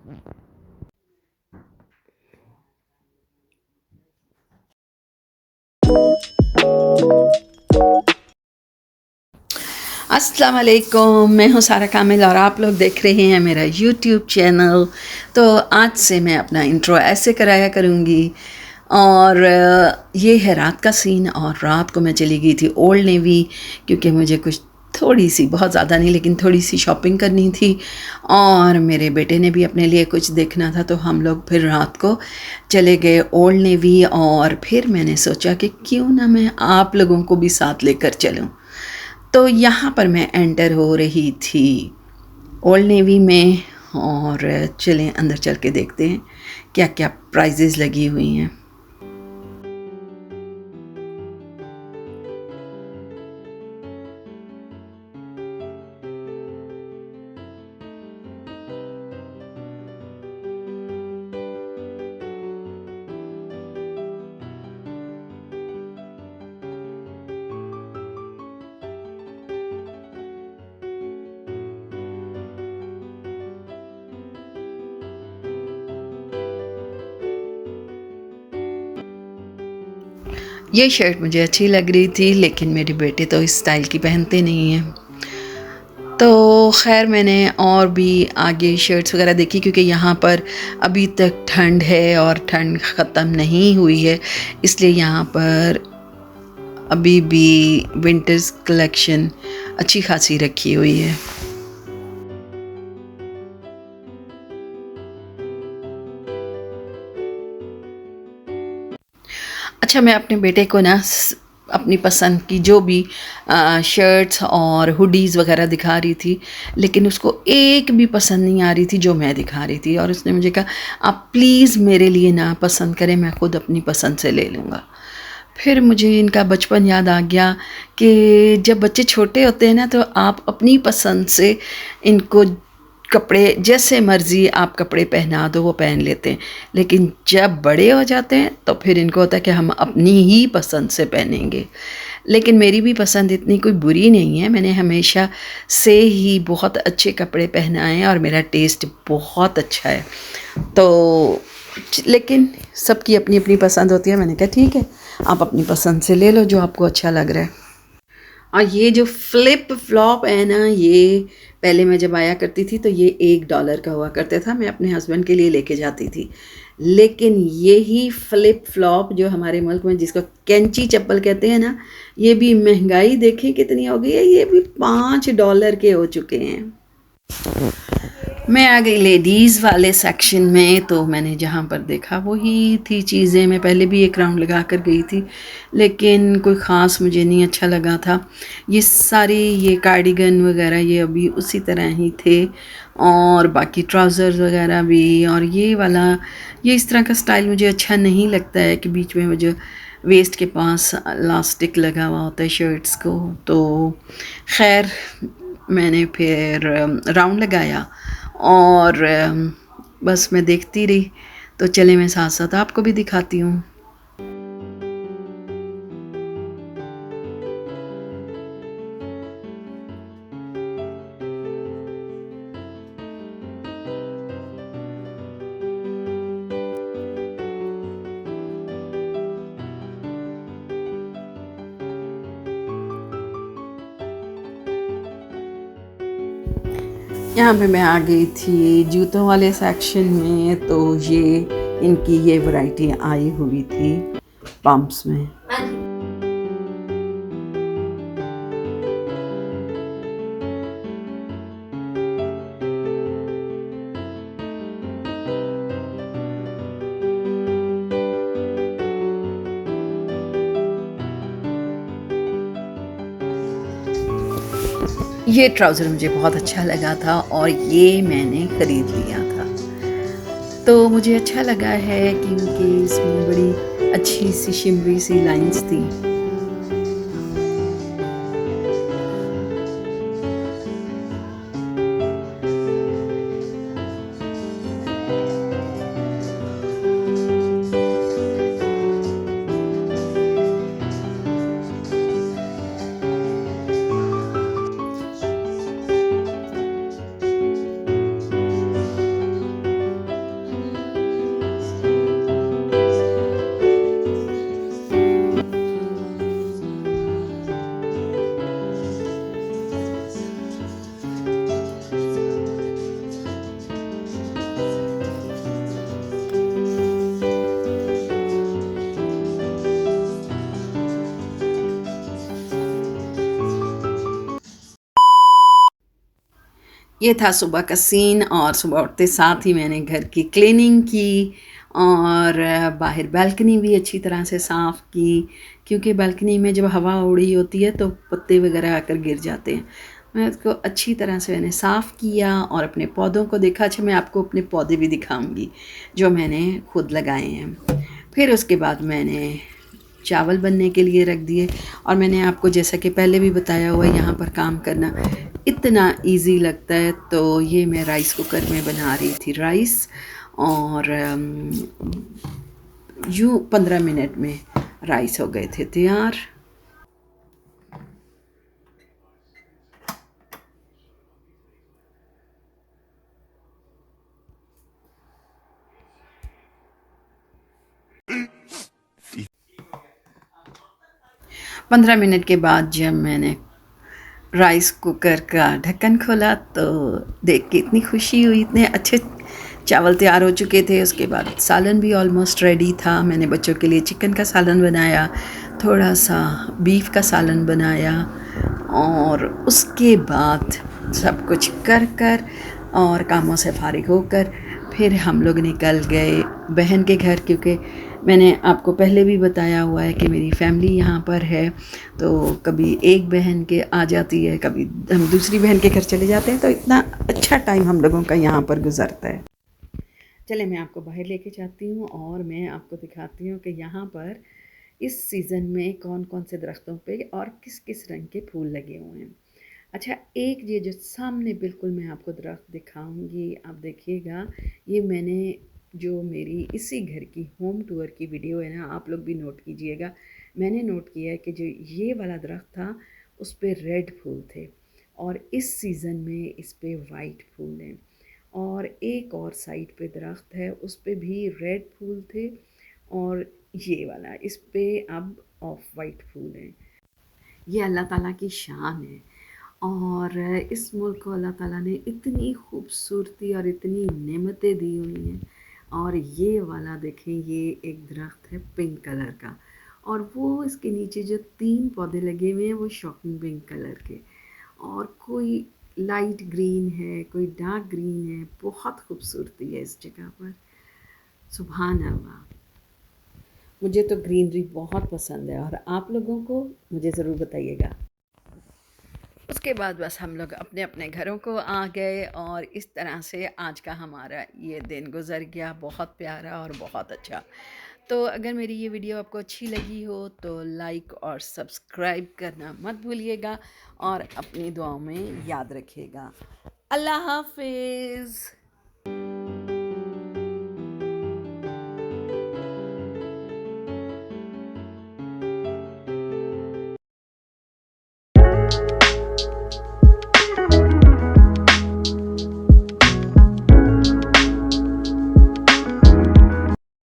अस्सलाम वालेकुम, मैं हूँ सारा कामिल और आप लोग देख रहे हैं मेरा यूट्यूब चैनल। तो आज से मैं अपना इंट्रो ऐसे कराया करूँगी। और ये है रात का सीन, और रात को मैं चली गई थी ओल्ड नेवी, क्योंकि मुझे कुछ थोड़ी सी, बहुत ज़्यादा नहीं लेकिन थोड़ी सी शॉपिंग करनी थी, और मेरे बेटे ने भी अपने लिए कुछ देखना था। तो हम लोग फिर रात को चले गए ओल्ड नेवी, और फिर मैंने सोचा कि क्यों ना मैं आप लोगों को भी साथ लेकर चलूँ। तो यहाँ पर मैं एंटर हो रही थी ओल्ड नेवी में, और चलें अंदर चल के देखते हैं क्या क्या प्राइजेज़ लगी हुई हैं। ये शर्ट मुझे अच्छी लग रही थी, लेकिन मेरे बेटे तो इस स्टाइल की पहनते नहीं हैं। तो खैर मैंने और भी आगे शर्ट्स वगैरह देखी, क्योंकि यहाँ पर अभी तक ठंड है और ठंड ख़त्म नहीं हुई है, इसलिए यहाँ पर अभी भी विंटर्स कलेक्शन अच्छी खासी रखी हुई है। अच्छा, मैं अपने बेटे को ना अपनी पसंद की जो भी शर्ट्स और हुडीज़ वगैरह दिखा रही थी, लेकिन उसको एक भी पसंद नहीं आ रही थी जो मैं दिखा रही थी, और उसने मुझे कहा आप प्लीज़ मेरे लिए ना पसंद करें, मैं खुद अपनी पसंद से ले लूँगा। फिर मुझे इनका बचपन याद आ गया कि जब बच्चे छोटे होते हैं ना, तो आप अपनी पसंद से इनको कपड़े जैसे मर्ज़ी आप कपड़े पहना दो वो पहन लेते हैं, लेकिन जब बड़े हो जाते हैं तो फिर इनको होता है कि हम अपनी ही पसंद से पहनेंगे। लेकिन मेरी भी पसंद इतनी कोई बुरी नहीं है, मैंने हमेशा से ही बहुत अच्छे कपड़े पहनाए हैं और मेरा टेस्ट बहुत अच्छा है। तो लेकिन सबकी अपनी अपनी पसंद होती है। मैंने कहा ठीक है, आप अपनी पसंद से ले लो जो आपको अच्छा लग रहा है। और ये जो फ्लिप फ्लॉप है ना, ये पहले मैं जब आया करती थी तो ये $1 का हुआ करता था, मैं अपने हस्बैंड के लिए लेके जाती थी। लेकिन यही फ्लिप फ्लॉप जो हमारे मुल्क में जिसको कैंची चप्पल कहते हैं ना, ये भी महंगाई देखी कितनी हो गई है, ये भी $5 के हो चुके हैं। मैं आ गई लेडीज़ वाले सेक्शन में, तो मैंने जहाँ पर देखा वही थी चीज़ें। मैं पहले भी एक राउंड लगा कर गई थी, लेकिन कोई ख़ास मुझे नहीं अच्छा लगा था। ये सारी ये कार्डिगन वगैरह ये अभी उसी तरह ही थे, और बाकी ट्राउज़र्स वगैरह भी। और ये वाला ये इस तरह का स्टाइल मुझे अच्छा नहीं लगता है कि बीच में मुझे वेस्ट के पास इलास्टिक लगा हुआ होता है शर्ट्स को। तो खैर मैंने फिर राउंड लगाया, और बस मैं देखती रही। तो चले मैं साथ साथ आपको भी दिखाती हूँ। यहाँ पे मैं आ गई थी जूतों वाले सेक्शन में, तो ये इनकी ये वैरायटी आई हुई थी पम्प्स में। ये ट्राउज़र मुझे बहुत अच्छा लगा था और ये मैंने ख़रीद लिया था। तो मुझे अच्छा लगा है क्योंकि इसमें बड़ी अच्छी सी शिमरी सी लाइंस थी। ये था सुबह का सीन और सुबह उठते साथ ही मैंने घर की क्लीनिंग की और बाहर बालकनी भी अच्छी तरह से साफ़ की, क्योंकि बालकनी में जब हवा उड़ी होती है तो पत्ते वगैरह आकर गिर जाते हैं। मैं उसको अच्छी तरह से मैंने साफ़ किया और अपने पौधों को देखा। अच्छा, मैं आपको अपने पौधे भी दिखाऊंगी जो मैंने खुद लगाए हैं। फिर उसके बाद मैंने चावल बनने के लिए रख दिए और मैंने आपको जैसा कि पहले भी बताया हुआ है, यहाँ पर काम करना इतना इजी लगता है। तो ये मैं राइस कुकर में बना रही थी राइस और यूँ 15 मिनट में राइस हो गए थे तैयार। 15 मिनट के बाद जब मैंने राइस कुकर का ढक्कन खोला तो देख के इतनी खुशी हुई, इतने अच्छे चावल तैयार हो चुके थे। उसके बाद सालन भी ऑलमोस्ट रेडी था। मैंने बच्चों के लिए चिकन का सालन बनाया, थोड़ा सा बीफ का सालन बनाया और उसके बाद सब कुछ कर कर और कामों से फारिग होकर फिर हम लोग निकल गए बहन के घर, क्योंकि मैंने आपको पहले भी बताया हुआ है कि मेरी फैमिली यहाँ पर है। तो कभी एक बहन के आ जाती है, कभी हम दूसरी बहन के घर चले जाते हैं, तो इतना अच्छा टाइम हम लोगों का यहाँ पर गुजरता है। चले मैं आपको बाहर लेके जाती हूँ और मैं आपको दिखाती हूँ कि यहाँ पर इस सीज़न में कौन कौन से दरख्तों पे और किस किस रंग के फूल लगे हुए हैं। अच्छा, एक ये जो सामने बिल्कुल मैं आपको दरख्त दिखाऊंगी, आप देखिएगा। ये मैंने जो मेरी इसी घर की होम टूर की वीडियो है ना, आप लोग भी नोट कीजिएगा। मैंने नोट किया है कि जो ये वाला दरख्त था उस पर रेड फूल थे और इस सीज़न में इस पर वाइट फूल हैं। और एक और साइड पे दरख्त है उस पे भी रेड फूल थे और ये वाला इस पे अब ऑफ वाइट फूल हैं। ये अल्लाह ताला की शान है और इस मुल्क को अल्लाह ताला ने इतनी खूबसूरती और इतनी नेमतें दी हुई हैं। और ये वाला देखें, ये एक दरख्त है पिंक कलर का और वो इसके नीचे जो 3 पौधे लगे हुए हैं वो शॉकिंग पिंक कलर के, और कोई लाइट ग्रीन है, कोई डार्क ग्रीन है। बहुत खूबसूरती है इस जगह पर, सुभान अल्लाह। मुझे तो ग्रीनरी बहुत पसंद है और आप लोगों को मुझे ज़रूर बताइएगा। उसके बाद बस हम लोग अपने अपने घरों को आ गए और इस तरह से आज का हमारा ये दिन गुज़र गया, बहुत प्यारा और बहुत अच्छा। तो अगर मेरी ये वीडियो आपको अच्छी लगी हो तो लाइक और सब्सक्राइब करना मत भूलिएगा और अपनी दुआओं में याद रखिएगा। अल्लाह हाफ़िज़।